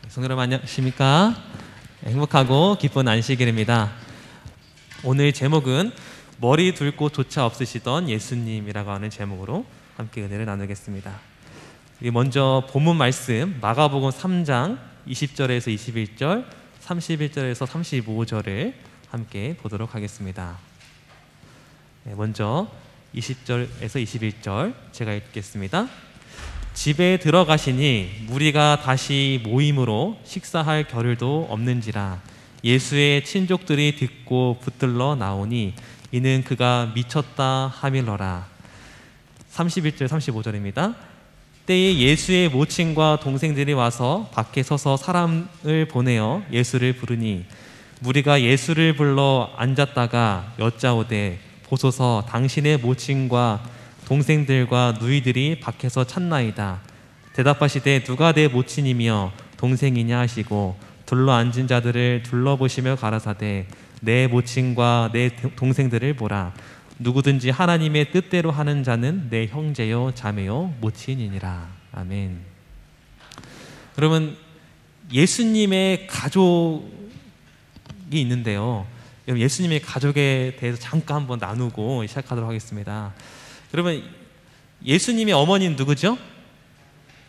성도 여러분 안녕하십니까? 행복하고 기쁜 안식일입니다. 오늘 제목은 머리 둘 곳조차 없으시던 예수님이라고 하는 제목으로 함께 은혜를 나누겠습니다. 먼저 본문 말씀 마가복음 3장 20절에서 21절, 31절에서 35절을 함께 보도록 하겠습니다. 먼저 20절에서 21절 제가 읽겠습니다. 집에 들어가시니 무리가 다시 모임으로 식사할 겨를도 없는지라 예수의 친족들이 듣고 붙들러 나오니 이는 그가 미쳤다 하밀러라. 31절 35절입니다. 때에 예수의 모친과 동생들이 와서 밖에 서서 사람을 보내어 예수를 부르니 무리가 예수를 불러 앉았다가 여짜오되 보소서 당신의 모친과 동생들과 누이들이 밖에서 찾나이다. 대답하시되 누가 내 모친이며 동생이냐 하시고 둘러 앉은 자들을 둘러보시며 가라사대 내 모친과 내 동생들을 보라. 누구든지 하나님의 뜻대로 하는 자는 내 형제요 자매요 모친이니라. 아멘. 여러분, 예수님의 가족이 있는데요, 예수님의 가족에 대해서 잠깐 한번 나누고 시작하도록 하겠습니다. 여러분, 예수님의 어머니는 누구죠?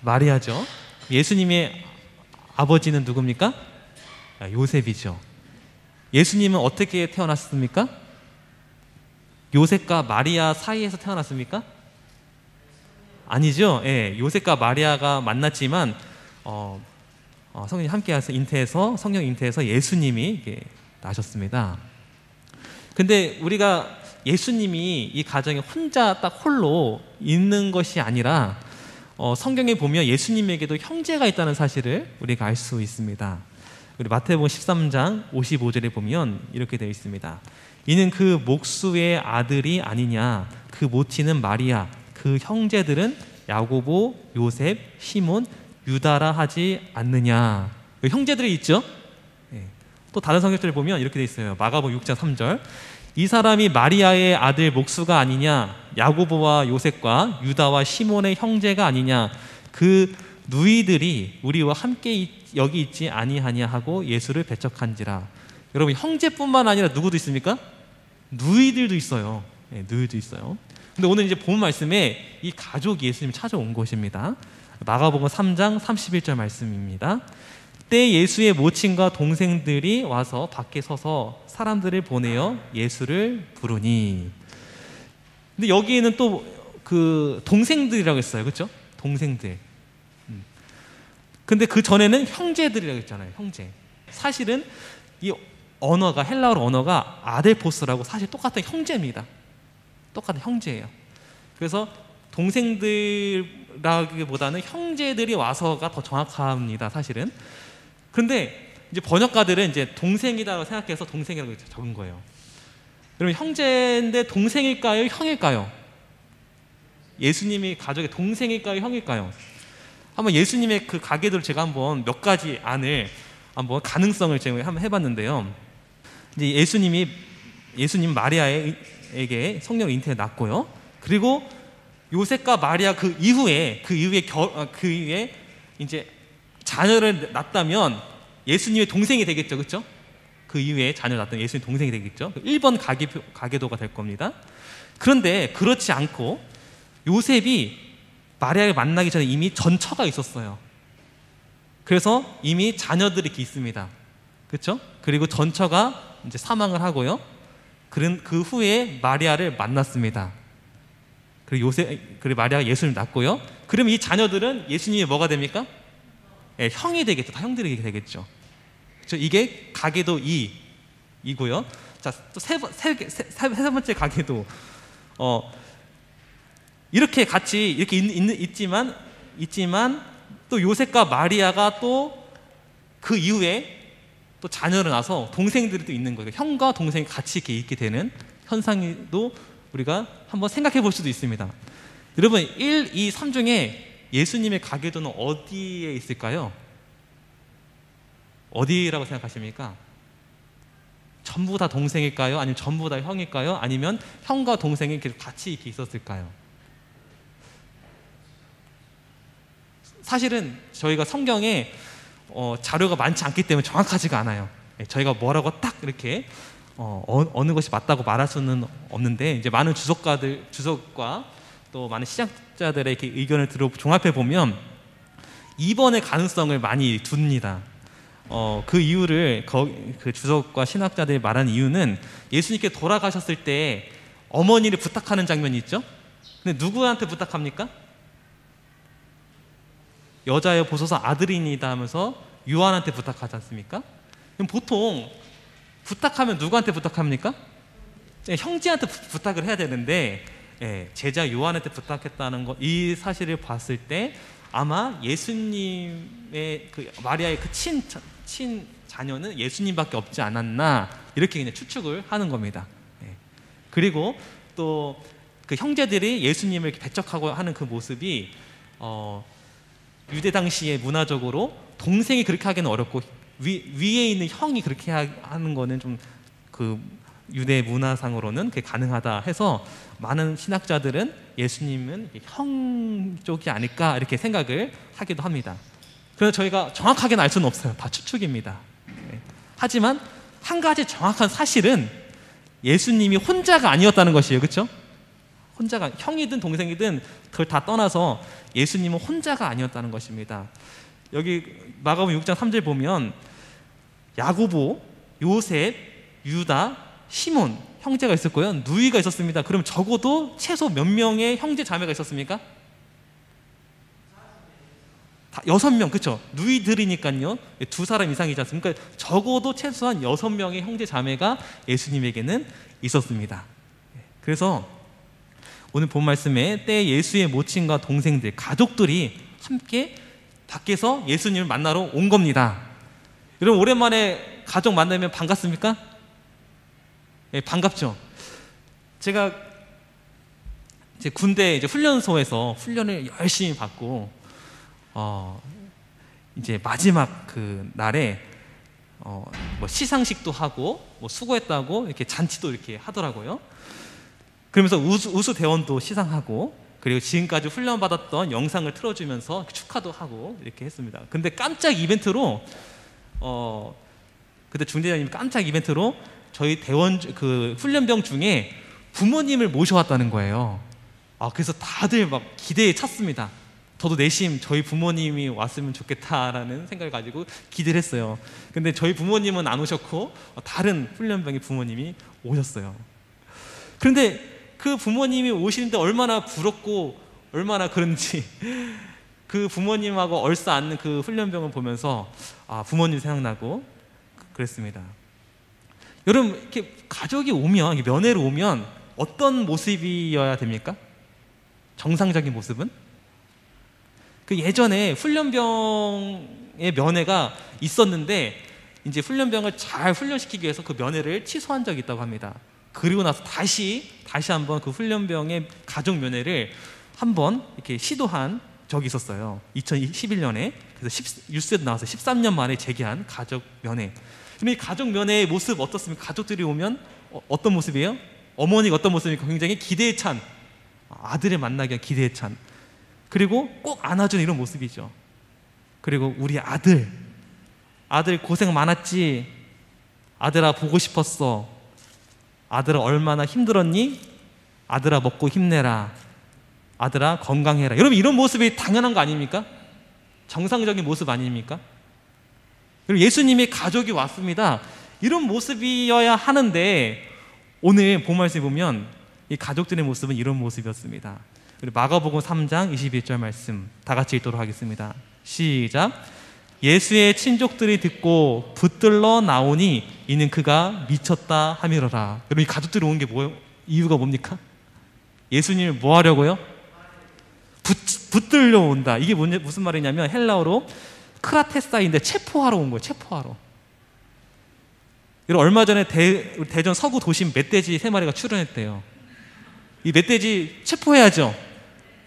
마리아죠. 예수님의 아버지는 누굽니까? 요셉이죠. 예수님은 어떻게 태어났습니까? 요셉과 마리아 사이에서 태어났습니까? 아니죠. 예, 요셉과 마리아가 만났지만 성령님 함께해서 성령 잉태해서 예수님이 나셨습니다. 근데 우리가 예수님이 이 가정에 혼자 딱 홀로 있는 것이 아니라 성경에 보면 예수님에게도 형제가 있다는 사실을 우리가 알 수 있습니다. 우리 마태복음 13장 55절에 보면 이렇게 되어 있습니다. 이는 그 목수의 아들이 아니냐, 그 모친은 마리아, 그 형제들은 야고보, 요셉, 시몬, 유다라 하지 않느냐. 형제들이 있죠. 또 다른 성경들을 보면 이렇게 되어 있어요. 마가복음 6장 3절 이 사람이 마리아의 아들 목수가 아니냐, 야고보와 요셉과 유다와 시몬의 형제가 아니냐, 그 누이들이 우리와 함께 여기 있지 아니하냐 하고 예수를 배척한지라. 여러분, 형제뿐만 아니라 누구도 있습니까? 누이들도 있어요. 네, 누이도 있어요. 근데 오늘 이제 본 말씀에 이 가족이 예수님 찾아온 것입니다. 마가복음 3장 31절 말씀입니다. 때 예수의 모친과 동생들이 와서 밖에 서서 사람들을 보내어 예수를 부르니. 근데 여기에는 또 그 동생들이라고 했어요. 그렇죠? 동생들. 근데 그 전에는 형제들이라고 했잖아요. 형제. 사실은 이 언어가, 헬라어 언어가 아델포스라고 사실 똑같은 형제입니다. 똑같은 형제예요. 그래서 동생들라기보다는 형제들이 와서가 더 정확합니다. 사실은. 그런데 이제 번역가들은 이제 동생이다라고 생각해서 동생이라고 적은 거예요. 그러면 형제인데 동생일까요? 형일까요? 예수님이 가족의 동생일까요? 형일까요? 한번 예수님의 그 가계도를 제가 한번 몇 가지 안을 한번 가능성을 제가 한번 해봤는데요. 이제 예수님 마리아에게 성령 잉태를 낳고요. 그리고 요셉과 마리아 그 이후에 이제 자녀를 낳았다면 예수님의 동생이 되겠죠. 그렇죠? 그 이후에 자녀를 낳았다면 예수님의 동생이 되겠죠. 1번 가계도가 될 겁니다. 그런데 그렇지 않고 요셉이 마리아를 만나기 전에 이미 전처가 있었어요. 그래서 이미 자녀들이 이렇게 있습니다. 그렇죠? 그리고 전처가 이제 사망을 하고요. 그 후에 마리아를 만났습니다. 그리고 마리아가 예수님을 낳고요. 그러면 이 자녀들은 예수님이 뭐가 됩니까? 네, 형이 되겠죠. 다 형들이 되겠죠. 그렇죠? 이게 가계도 2이고요. 자, 또 세 번째 가계도 이렇게 같이 이렇게 있지만 또 요셉과 마리아가 또 그 이후에 또 자녀를 낳아서 동생들이 또 있는 거예요. 형과 동생이 같이 이렇게 있게 되는 현상도 우리가 한번 생각해 볼 수도 있습니다. 여러분, 1, 2, 3 중에 예수님의 가계도는 어디에 있을까요? 어디라고 생각하십니까? 전부 다 동생일까요? 아니면 전부 다 형일까요? 아니면 형과 동생이 계속 같이 이렇게 있었을까요? 사실은 저희가 성경에 자료가 많지 않기 때문에 정확하지가 않아요. 저희가 뭐라고 딱 이렇게 어느 것이 맞다고 말할 수는 없는데, 이제 많은 주석과 또 많은 신학자들의 이렇게 의견을 종합해 보면 2번의 가능성을 많이 둡니다. 그 이유를 그 주석과 신학자들이 말하는 이유는, 예수님께 돌아가셨을 때 어머니를 부탁하는 장면이 있죠. 근데 누구한테 부탁합니까? 여자여 보소서 아들이니다 하면서 요한한테 부탁하지 않습니까? 그럼 보통 부탁하면 누구한테 부탁합니까? 형제한테 부탁을 해야 되는데, 제자 요한한테 부탁했다는 것, 이 사실을 봤을 때 아마 예수님의 그 마리아의 그 친 자녀는 예수님밖에 없지 않았나, 이렇게 그냥 추측을 하는 겁니다. 그리고 또 그 형제들이 예수님을 이렇게 배척하고 하는 그 모습이 유대 당시에 문화적으로 동생이 그렇게 하기는 어렵고 위에 있는 형이 그렇게 하는 거는 좀 그 유대 문화상으로는 그게 가능하다 해서, 많은 신학자들은 예수님은 형 쪽이 아닐까 이렇게 생각을 하기도 합니다. 그래서 저희가 정확하게는 알 수는 없어요. 다 추측입니다. 하지만 한 가지 정확한 사실은 예수님이 혼자가 아니었다는 것이에요. 그렇죠? 혼자가, 형이든 동생이든 그걸 다 떠나서 예수님은 혼자가 아니었다는 것입니다. 여기 마가복음 6장 3절 보면 야고보, 요셉, 유다, 시몬 형제가 있었고요, 누이가 있었습니다. 그럼 적어도 최소 몇 명의 형제 자매가 있었습니까? 6명, 그렇죠? 누이들이니까요 2사람 이상이지 않습니까? 적어도 최소한 6명의 형제 자매가 예수님에게는 있었습니다. 그래서 오늘 본 말씀에 때 예수의 모친과 동생들, 가족들이 함께 밖에서 예수님을 만나러 온 겁니다. 여러분, 오랜만에 가족 만나면 반갑습니까? 반갑죠. 제가 이제 군대 이제 훈련소에서 훈련을 열심히 받고 이제 마지막 그 날에 뭐 시상식도 하고 뭐 수고했다고 이렇게 잔치도 이렇게 하더라고요. 그러면서 우수 대원도 시상하고, 그리고 지금까지 훈련받았던 영상을 틀어주면서 축하도 하고 이렇게 했습니다. 근데 깜짝 이벤트로 그때 중대장님이 깜짝 이벤트로 저희 대원 그 훈련병 중에 부모님을 모셔왔다는 거예요. 그래서 다들 막 기대에 찼습니다. 저도 내심 저희 부모님이 왔으면 좋겠다라는 생각을 가지고 기대를 했어요. 근데 저희 부모님은 안 오셨고 다른 훈련병의 부모님이 오셨어요. 그런데 그 부모님이 오시는데 얼마나 부럽고 얼마나 그런지 그 부모님하고 얼싸안는 그 훈련병을 보면서 부모님 생각나고 그랬습니다. 여러분, 이렇게 가족이 오면, 면회로 오면 어떤 모습이어야 됩니까? 정상적인 모습은? 그 예전에 훈련병의 면회가 있었는데, 이제 훈련병을 잘 훈련시키기 위해서 그 면회를 취소한 적이 있다고 합니다. 그리고 나서 다시 한번 그 훈련병의 가족 면회를 한번 이렇게 시도한 적이 있었어요. 2011년에. 그래서 뉴스에도 나와서 13년 만에 재개한 가족 면회. 그럼 이 가족 면회의 모습 어떻습니까? 가족들이 오면 어떤 모습이에요? 어머니가 어떤 모습입니까? 굉장히 기대에 찬, 아들을 만나기 위한 기대에 찬, 그리고 꼭 안아주는 이런 모습이죠. 그리고 우리 아들 고생 많았지? 아들아 보고 싶었어. 아들아 얼마나 힘들었니? 아들아 먹고 힘내라. 아들아 건강해라. 여러분, 이런 모습이 당연한 거 아닙니까? 정상적인 모습 아닙니까? 그리고 예수님의 가족이 왔습니다. 이런 모습이어야 하는데, 오늘 본 말씀에 보면 이 가족들의 모습은 이런 모습이었습니다. 그리고 마가복음 3장 21절 말씀 다 같이 읽도록 하겠습니다. 시작. 예수의 친족들이 듣고 붙들러 나오니 이는 그가 미쳤다 하미러라. 여러분, 이 가족들이 온 게 뭐예요? 이유가 뭡니까? 예수님을 뭐 하려고요? 붙들려 온다. 이게 무슨 말이냐면 헬라어로 크라테사인데 체포하러 온 거예요. 체포하러. 얼마 전에 대전 서구 도심 멧돼지 3마리가 출현했대요. 이 멧돼지 체포해야죠.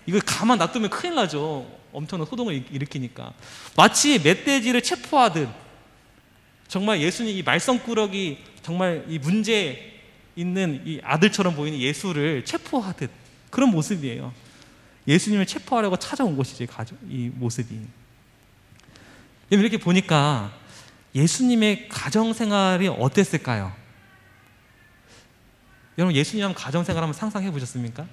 이거 가만 놔두면 큰일 나죠. 엄청난 소동을 일으키니까. 마치 멧돼지를 체포하듯, 정말 예수님 이 말썽꾸러기, 정말 이 문제 있는 이 아들처럼 보이는 예수를 체포하듯 그런 모습이에요. 예수님을 체포하려고 찾아온 것이지, 이 모습이. 이렇게 보니까 예수님의 가정생활이 어땠을까요? 여러분, 예수님 한번 가정생활 한번 상상해 보셨습니까?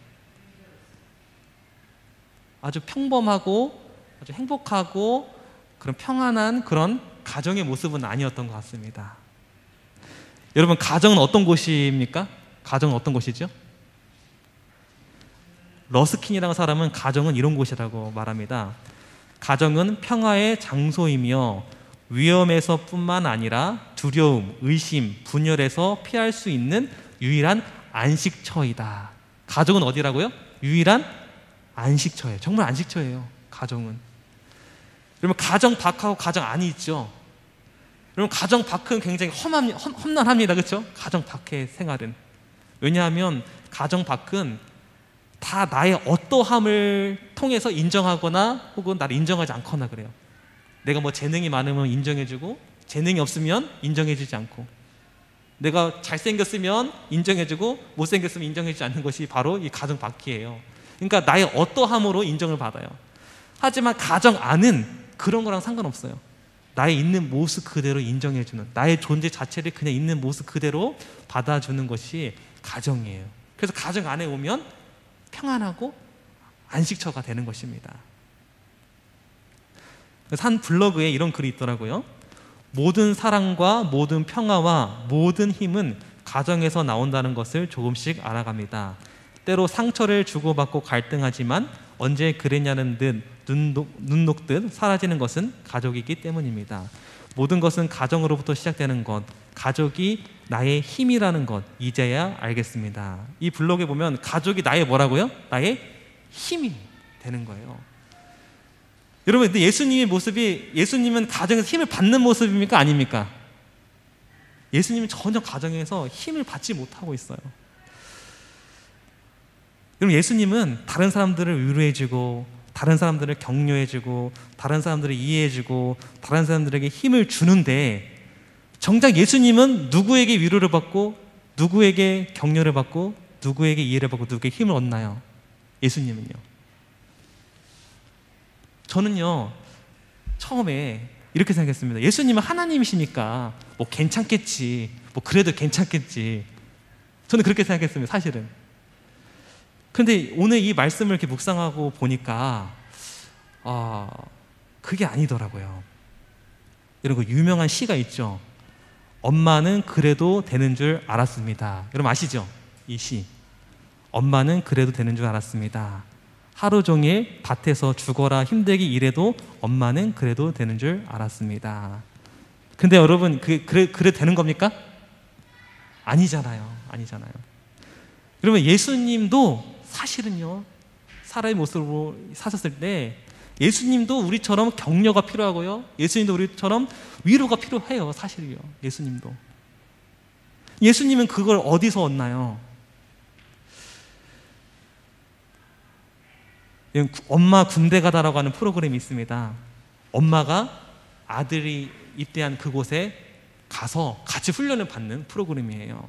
아주 평범하고 아주 행복하고 그런 평안한 그런 가정의 모습은 아니었던 것 같습니다. 여러분, 가정은 어떤 곳입니까? 가정은 어떤 곳이죠? 러스킨이라는 사람은 가정은 이런 곳이라고 말합니다. 가정은 평화의 장소이며 위험에서 뿐만 아니라 두려움, 의심, 분열에서 피할 수 있는 유일한 안식처이다. 가정은 어디라고요? 유일한 안식처예요. 정말 안식처예요, 가정은. 여러분, 가정 밖하고 가정 안이 있죠. 여러분, 가정 밖은 굉장히 험난합니다. 그렇죠? 가정 밖의 생활은. 왜냐하면 가정 밖은 다 나의 어떠함을 통해서 인정하거나 혹은 나를 인정하지 않거나 그래요. 내가 뭐 재능이 많으면 인정해주고 재능이 없으면 인정해주지 않고, 내가 잘생겼으면 인정해주고 못생겼으면 인정해주지 않는 것이 바로 이 가정 밖이에요. 그러니까 나의 어떠함으로 인정을 받아요. 하지만 가정 안은 그런 거랑 상관없어요. 나의 있는 모습 그대로 인정해주는, 나의 존재 자체를 그냥 있는 모습 그대로 받아주는 것이 가정이에요. 그래서 가정 안에 오면 평안하고 안식처가 되는 것입니다. 그래서 한 블로그에 이런 글이 있더라고요. 모든 사랑과 모든 평화와 모든 힘은 가정에서 나온다는 것을 조금씩 알아갑니다. 때로 상처를 주고받고 갈등하지만 언제 그랬냐는 듯 눈 녹듯 사라지는 것은 가족이기 때문입니다. 모든 것은 가정으로부터 시작되는 것, 가족이 나의 힘이라는 것 이제야 알겠습니다. 이 블로그에 보면 가족이 나의 뭐라고요? 나의 힘이 되는 거예요. 여러분, 근데 예수님의 모습이, 예수님은 가정에서 힘을 받는 모습입니까? 아닙니까? 예수님은 전혀 가정에서 힘을 받지 못하고 있어요. 여러분, 예수님은 다른 사람들을 위로해주고 다른 사람들을 격려해주고 다른 사람들을 이해해주고 다른 사람들에게 힘을 주는데, 정작 예수님은 누구에게 위로를 받고 누구에게 격려를 받고 누구에게 이해를 받고 누구에게 힘을 얻나요? 예수님은요. 저는요, 처음에 이렇게 생각했습니다. 예수님은 하나님이시니까 뭐 괜찮겠지, 뭐 그래도 괜찮겠지. 저는 그렇게 생각했습니다, 사실은. 근데 오늘 이 말씀을 이렇게 묵상하고 보니까 그게 아니더라고요. 여러분, 그 유명한 시가 있죠. 엄마는 그래도 되는 줄 알았습니다. 여러분 아시죠? 이 시. 엄마는 그래도 되는 줄 알았습니다. 하루 종일 밭에서 죽어라 힘들게 일해도 엄마는 그래도 되는 줄 알았습니다. 근데 여러분, 그래 되는 겁니까? 아니잖아요. 아니잖아요. 여러분, 예수님도 사실은요, 사람의 모습으로 사셨을 때 예수님도 우리처럼 격려가 필요하고요, 예수님도 우리처럼 위로가 필요해요. 사실이요. 예수님도. 예수님은 그걸 어디서 얻나요? 엄마 군대 가다라고 하는 프로그램이 있습니다. 엄마가 아들이 입대한 그곳에 가서 같이 훈련을 받는 프로그램이에요.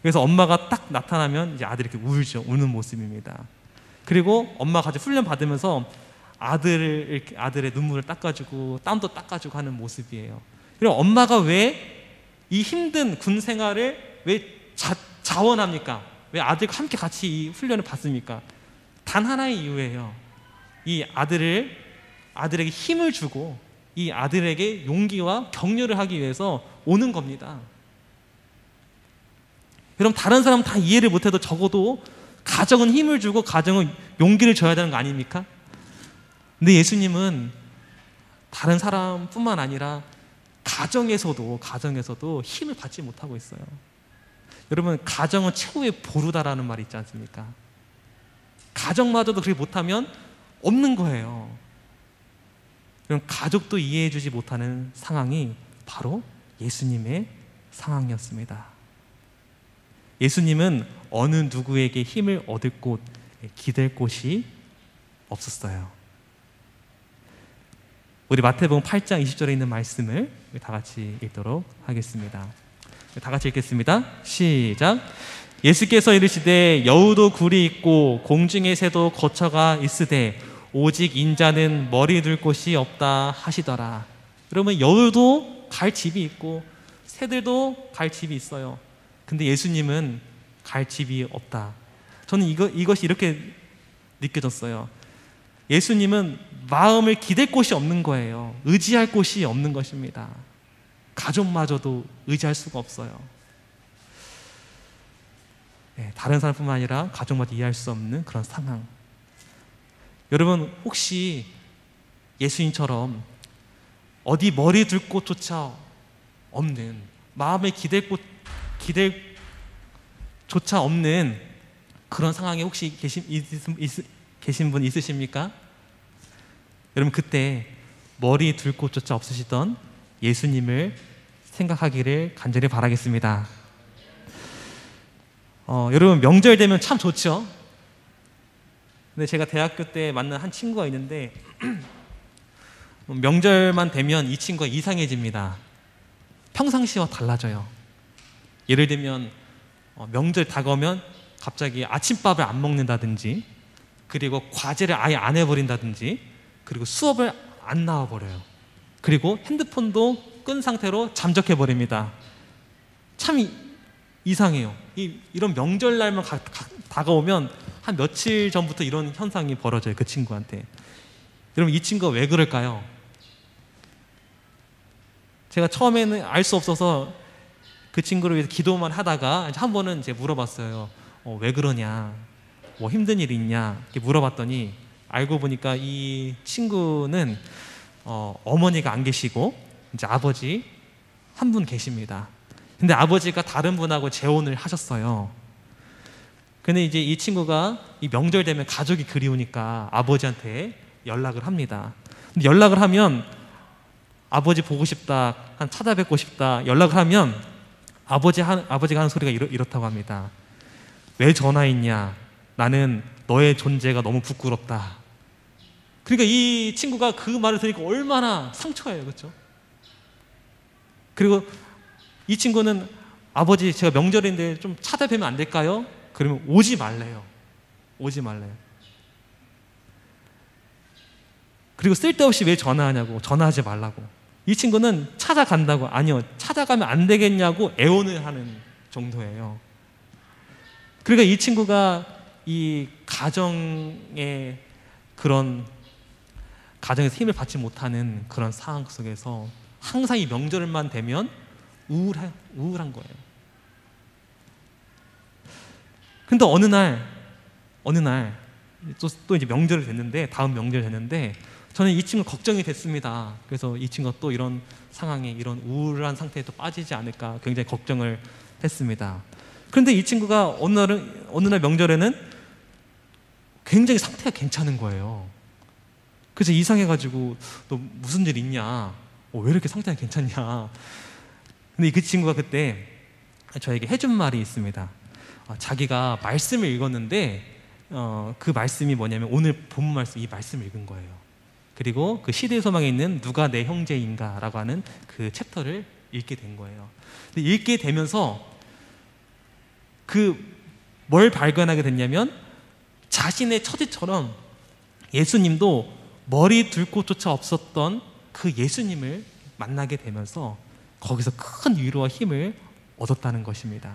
그래서 엄마가 딱 나타나면 이제 아들이 이렇게 울죠. 우는 모습입니다. 그리고 엄마가 같이 훈련 받으면서 아들의 눈물을 닦아주고 땀도 닦아주고 하는 모습이에요. 그리고 엄마가 왜 이 힘든 군 생활을 왜 자원합니까? 왜 아들과 함께 같이 이 훈련을 받습니까? 단 하나의 이유예요. 이 아들에게 힘을 주고 이 아들에게 용기와 격려를 하기 위해서 오는 겁니다. 여러분, 다른 사람 다 이해를 못해도 적어도 가정은 힘을 주고 가정은 용기를 줘야 되는 거 아닙니까? 근데 예수님은 다른 사람뿐만 아니라 가정에서도 힘을 받지 못하고 있어요. 여러분, 가정은 최후의 보루다라는 말이 있지 않습니까? 가정마저도 그렇게 못하면 없는 거예요. 그럼 가족도 이해해주지 못하는 상황이 바로 예수님의 상황이었습니다. 예수님은 어느 누구에게 힘을 얻을 곳, 기댈 곳이 없었어요. 우리 마태복음 8장 20절에 있는 말씀을 다 같이 읽도록 하겠습니다. 다 같이 읽겠습니다. 시작. 예수께서 이르시되 여우도 굴이 있고 공중의 새도 거처가 있으되 오직 인자는 머리 둘 곳이 없다 하시더라. 여러분, 여우도 갈 집이 있고 새들도 갈 집이 있어요. 근데 예수님은 갈 집이 없다. 저는 이것이 이렇게 느껴졌어요. 예수님은 마음을 기댈 곳이 없는 거예요. 의지할 곳이 없는 것입니다. 가족마저도 의지할 수가 없어요. 네, 다른 사람뿐만 아니라 가족마저 이해할 수 없는 그런 상황. 여러분, 혹시 예수님처럼 어디 머리 둘 곳조차 없는, 마음에 기댈 조차 없는 그런 상황에 혹시 계신 분 있으십니까? 여러분, 그때 머리 둘 곳조차 없으시던 예수님을 생각하기를 간절히 바라겠습니다. 여러분, 명절 되면 참 좋죠? 근데 제가 대학교 때 만난 한 친구가 있는데 명절만 되면 이 친구가 이상해집니다. 평상시와 달라져요. 예를 들면 명절 다가오면 갑자기 아침밥을 안 먹는다든지, 그리고 과제를 아예 안 해버린다든지, 그리고 수업을 안 나와버려요. 그리고 핸드폰도 끈 상태로 잠적해버립니다. 참 이상해요. 이런 명절날만 다가오면 한 며칠 전부터 이런 현상이 벌어져요, 그 친구한테. 여러분, 이 친구가 왜 그럴까요? 제가 처음에는 알 수 없어서 그 친구를 위해서 기도만 하다가 한 번은 이제 물어봤어요. 왜 그러냐, 뭐 힘든 일 있냐 이렇게 물어봤더니 알고 보니까 이 친구는 어머니가 안 계시고 이제 아버지 한 분 계십니다. 근데 아버지가 다른 분하고 재혼을 하셨어요. 근데 이제 이 친구가 이 명절 되면 가족이 그리우니까 아버지한테 연락을 합니다. 근데 연락을 하면 아버지 보고 싶다, 한 찾아뵙고 싶다 연락을 하면 아버지가 하는 소리가 이렇다고 합니다. 왜 전화했냐? 나는 너의 존재가 너무 부끄럽다. 그러니까 이 친구가 그 말을 들으니까 얼마나 상처예요, 그렇죠? 그리고 이 친구는 아버지, 제가 명절인데 좀 찾아뵈면 안 될까요? 그러면 오지 말래요. 오지 말래요. 그리고 쓸데없이 왜 전화하냐고, 전화하지 말라고. 이 친구는 찾아간다고, 아니요, 찾아가면 안 되겠냐고 애원을 하는 정도예요. 그러니까 이 친구가 이 가정의 가정에서 힘을 받지 못하는 그런 상황 속에서 항상 이 명절만 되면 우울한 거예요. 근데 어느 날 또 이제 명절이 됐는데, 다음 명절이 됐는데, 저는 이 친구 걱정이 됐습니다. 그래서 이 친구가 또 이런 상황에, 이런 우울한 상태에 또 빠지지 않을까 굉장히 걱정을 했습니다. 그런데 이 친구가 어느 날 명절에는 굉장히 상태가 괜찮은 거예요. 그래서 이상해가지고 너 무슨 일 있냐? 왜 이렇게 상태가 괜찮냐? 근데 그 친구가 그때 저에게 해준 말이 있습니다. 자기가 말씀을 읽었는데 그 말씀이 뭐냐면 오늘 본 말씀, 이 말씀을 읽은 거예요. 그리고 그 시대의 소망에 있는 누가 내 형제인가 라고 하는 그 챕터를 읽게 된 거예요. 근데 읽게 되면서 뭘 발견하게 됐냐면, 자신의 처지처럼 예수님도 머리 둘 곳조차 없었던 그 예수님을 만나게 되면서 거기서 큰 위로와 힘을 얻었다는 것입니다.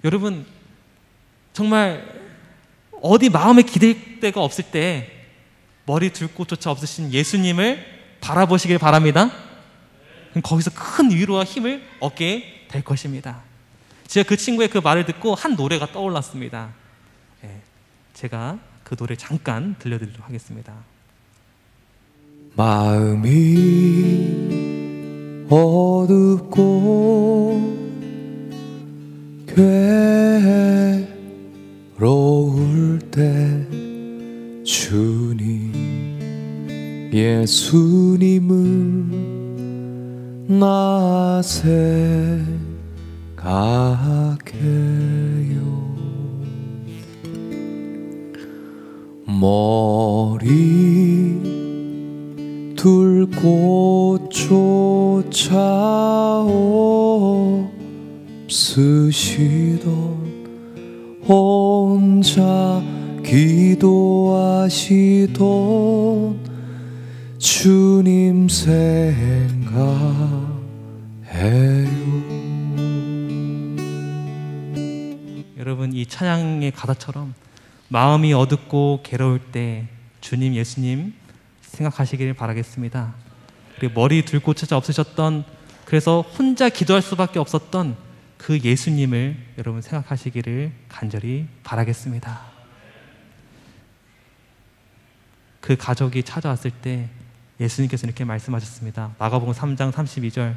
여러분, 정말 어디 마음에 기댈 데가 없을 때 머리 둘 곳조차 없으신 예수님을 바라보시길 바랍니다. 그럼 거기서 큰 위로와 힘을 얻게 될 것입니다. 제가 그 친구의 그 말을 듣고 한 노래가 떠올랐습니다. 제가 그 노래 잠깐 들려드리도록 하겠습니다. 마음이 어둡고 괴로울 때 주님 예수님을 나 생각해요. 머리 둘 곳조차 없으시던 혼자 기도하시던 주님 생각해요. 여러분, 이 찬양의 가사처럼 마음이 어둡고 괴로울 때 주님, 예수님 생각하시기를 바라겠습니다. 그리고 머리 들고쳐져 없으셨던, 그래서 혼자 기도할 수밖에 없었던 그 예수님을 여러분 생각하시기를 간절히 바라겠습니다. 그 가족이 찾아왔을 때 예수님께서 이렇게 말씀하셨습니다. 마가복음 3장 32절,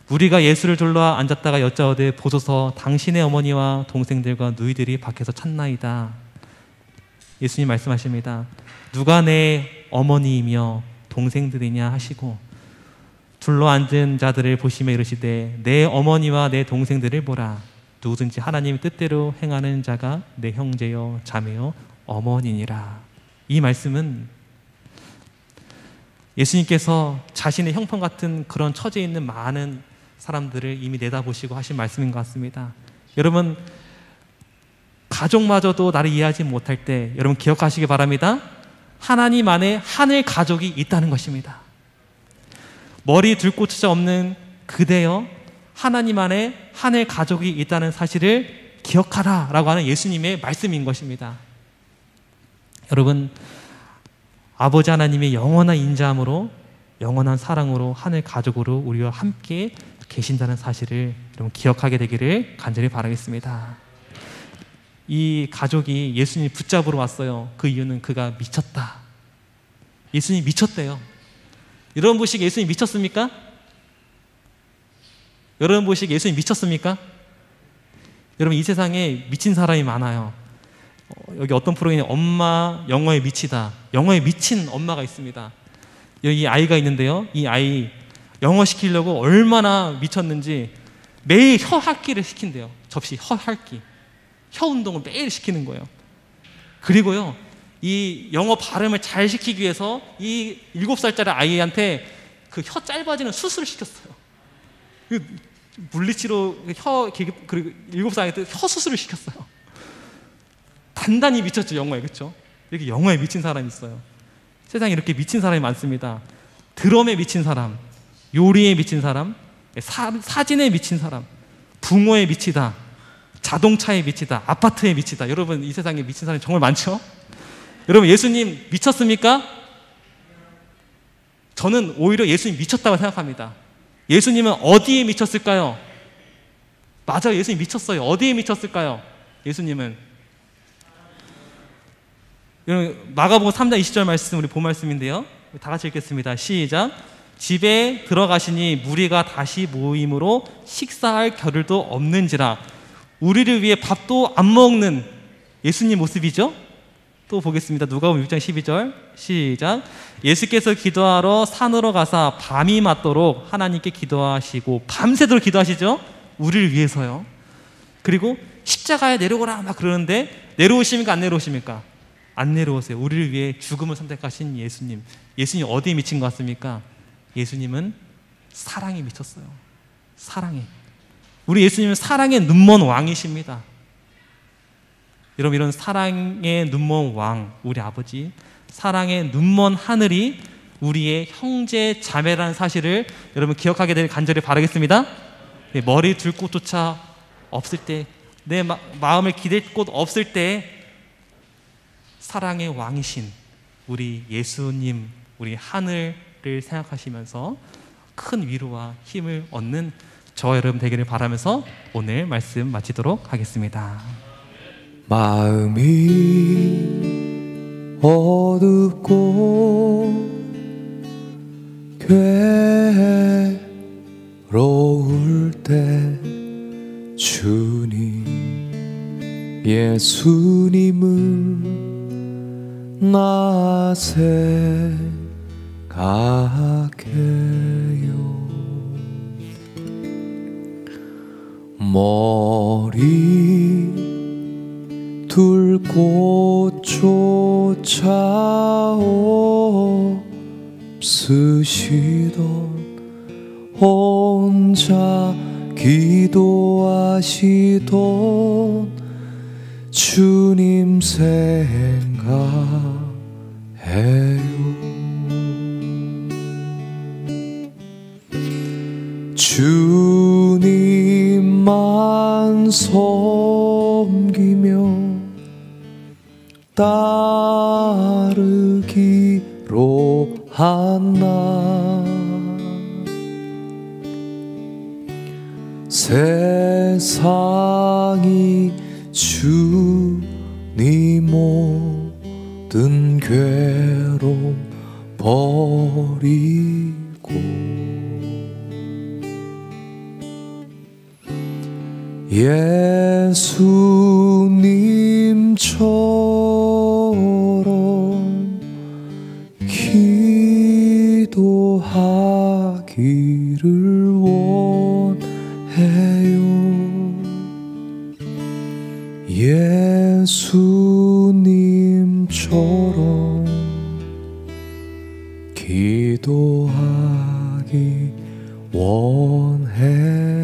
우리가 예수를 둘러 앉았다가 여짜오되 보소서 당신의 어머니와 동생들과 누이들이 밖에서 찾나이다. 예수님 말씀하십니다. 누가 내 어머니이며 동생들이냐 하시고 둘러앉은 자들을 보시며 이르시되 내 어머니와 내 동생들을 보라. 누구든지 하나님 뜻대로 행하는 자가 내 형제요 자매요 어머니니라. 이 말씀은 예수님께서 자신의 형편 같은 그런 처지에 있는 많은 사람들을 이미 내다보시고 하신 말씀인 것 같습니다. 여러분, 가족마저도 나를 이해하지 못할 때 여러분 기억하시기 바랍니다. 하나님 안에 하늘 가족이 있다는 것입니다. 머리 들고쳐져 없는 그대여, 하나님 안에 하늘 가족이 있다는 사실을 기억하라 라고 하는 예수님의 말씀인 것입니다. 여러분, 아버지 하나님의 영원한 인자함으로, 영원한 사랑으로 하늘 가족으로 우리와 함께 계신다는 사실을 여러분 기억하게 되기를 간절히 바라겠습니다. 이 가족이 예수님 붙잡으러 왔어요. 그 이유는 그가 미쳤다. 예수님 미쳤대요. 여러분 보시기에 예수님 미쳤습니까? 여러분 보시기에 예수님 미쳤습니까? 여러분, 이 세상에 미친 사람이 많아요. 여기 어떤 프로그램에 엄마 영어에 미치다, 영어에 미친 엄마가 있습니다. 여기 아이가 있는데요, 이 아이 영어 시키려고 얼마나 미쳤는지 매일 혀 핥기를 시킨대요. 접시 혀 핥기, 혀 운동을 매일 시키는 거예요. 그리고요, 이 영어 발음을 잘 시키기 위해서 이 7살짜리 아이한테 그 혀 짧아지는 수술을 시켰어요. 물리치료 혀, 그리고 7살한테 혀 수술을 시켰어요. 단단히 미쳤죠, 영어에. 그렇죠? 이렇게 영어에 미친 사람이 있어요. 세상에 이렇게 미친 사람이 많습니다. 드럼에 미친 사람, 요리에 미친 사람, 사진에 미친 사람, 붕어에 미치다, 자동차에 미치다, 아파트에 미치다. 여러분, 이 세상에 미친 사람이 정말 많죠? 여러분, 예수님 미쳤습니까? 저는 오히려 예수님 미쳤다고 생각합니다. 예수님은 어디에 미쳤을까요? 맞아요, 예수님 미쳤어요. 어디에 미쳤을까요? 예수님은 마가복음 3장 20절 말씀, 우리 본 말씀인데요, 다 같이 읽겠습니다. 시작. 집에 들어가시니 무리가 다시 모임으로 식사할 겨를도 없는지라. 우리를 위해 밥도 안 먹는 예수님 모습이죠. 또 보겠습니다. 누가복음 6장 12절 시작. 예수께서 기도하러 산으로 가사 밤이 맞도록 하나님께 기도하시고, 밤새도록 기도하시죠. 우리를 위해서요. 그리고 십자가에 내려오라 막 그러는데 내려오십니까 안 내려오십니까? 안 내려오세요. 우리를 위해 죽음을 선택하신 예수님. 예수님 어디에 미친 것 같습니까? 예수님은 사랑에 미쳤어요. 사랑에. 우리 예수님은 사랑의 눈먼 왕이십니다. 여러분, 이런 사랑의 눈먼 왕, 우리 아버지, 사랑의 눈먼 하늘이 우리의 형제 자매라는 사실을 여러분 기억하게 되길 간절히 바라겠습니다. 머리 둘 곳조차 없을 때, 내 마음을 기댈 곳 없을 때 사랑의 왕이신 우리 예수님, 우리 하늘을 생각하시면서 큰 위로와 힘을 얻는 저와 여러분 되기를 바라면서 오늘 말씀 마치도록 하겠습니다. 마음이 어둡고 괴로울 때 주님 예수님은 나 생각해요. 머리 둘 곳조차 없으시던 혼자 기도하시던 주님 생각해요. 주님만 섬기며 따르기로 한나 세상이 주님 모든 괴로움 버리고 예수님처럼 기도하기를 원해요. 예수님처럼 기도하기 원해요.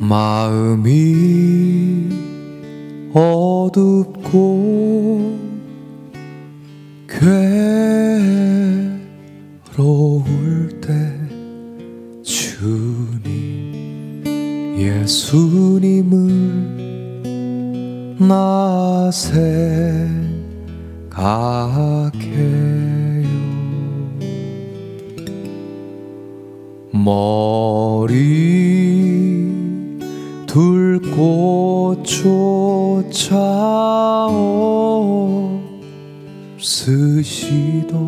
마음이 어둡고 괴로울 때 주님 예수님을 나 생각해요. 머리 둘 곳조차 없으시던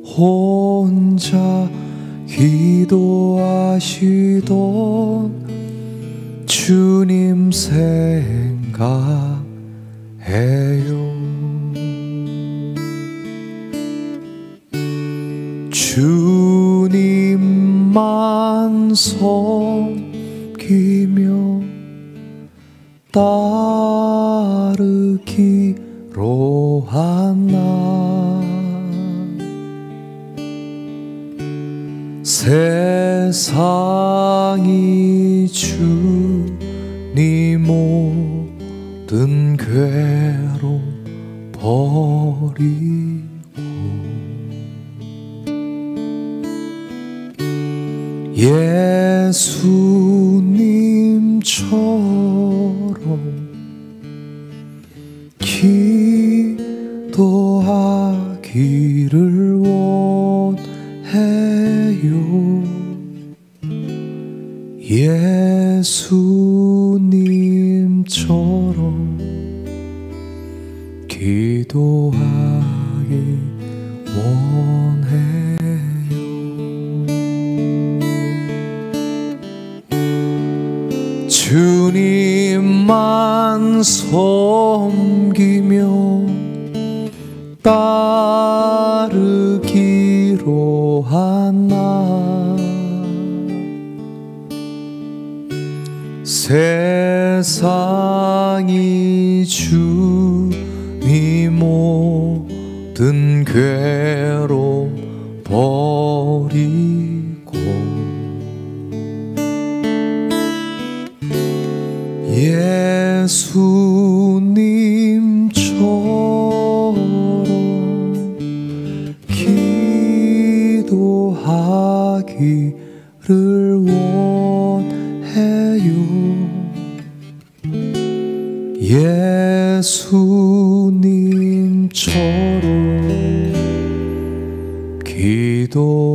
혼자 기도하시던 주님 생각해요. 주님만 섬기며 따르기로 하나 세상이 주님 모든 괴로움 버리고 예수님처럼 기도하기를 원해요. 예수님처럼 기도하기 원해요. 주님만 섬기며 따르기로 하나 세상이 주님 모든 괴로움 버리고 예수님처럼 기도하기를 원해요. 예수님처럼 기도